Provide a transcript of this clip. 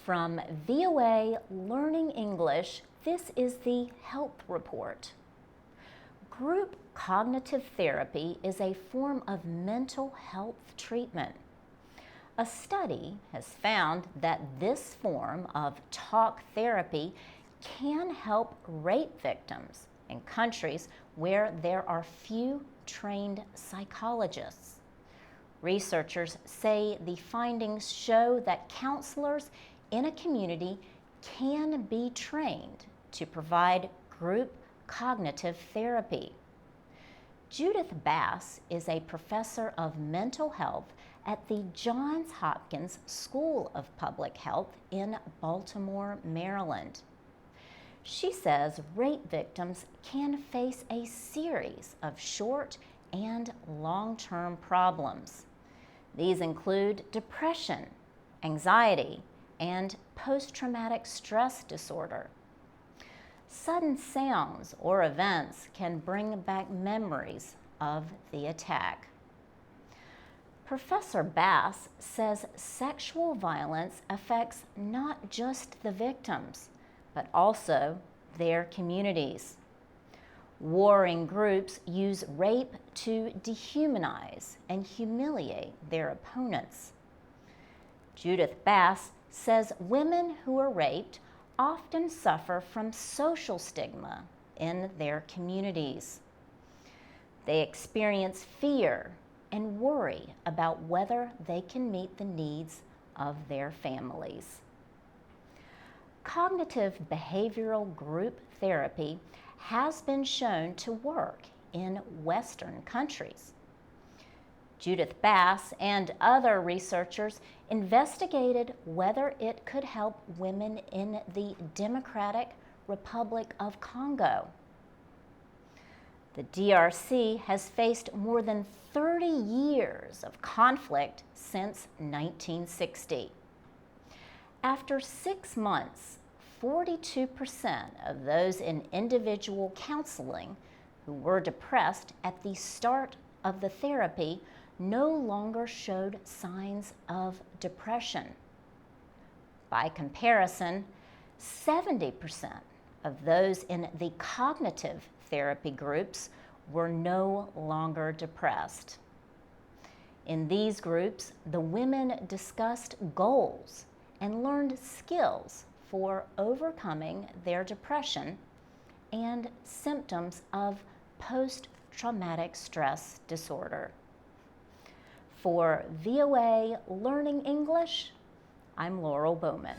From VOA Learning English, this is the Health Report. Group cognitive therapy is a form of mental health treatment. A study has found that this form of talk therapy can help rape victims in countries where there are few trained psychologists. Researchers say the findings show that counselors in a community can be trained to provide group cognitive therapy. Judith Bass is a professor of mental health at the Johns Hopkins School of Public Health in Baltimore, Maryland. She says rape victims can face a series of short and long-term problems. These include depression, anxiety, and post-traumatic stress disorder. Sudden sounds or events can bring back memories of the attack. Professor Bass says sexual violence affects not just the victims, but also their communities. Warring groups use rape to dehumanize and humiliate their opponents. Judith Bass says women who are raped often suffer from social stigma in their communities. They experience fear and worry about whether they can meet the needs of their families. Cognitive behavioral group therapy has been shown to work in Western countries. Judith Bass and other researchers investigated whether it could help women in the Democratic Republic of Congo. The DRC has faced more than 30 years of conflict since 1960. After 6 months, 42% of those in individual counseling who were depressed at the start of the therapy no longer showed signs of depression. By comparison, 70% of those in the cognitive therapy groups were no longer depressed. In these groups, the women discussed goals and learned skills for overcoming their depression and symptoms of post-traumatic stress disorder. For VOA Learning English, I'm Laurel Bowman.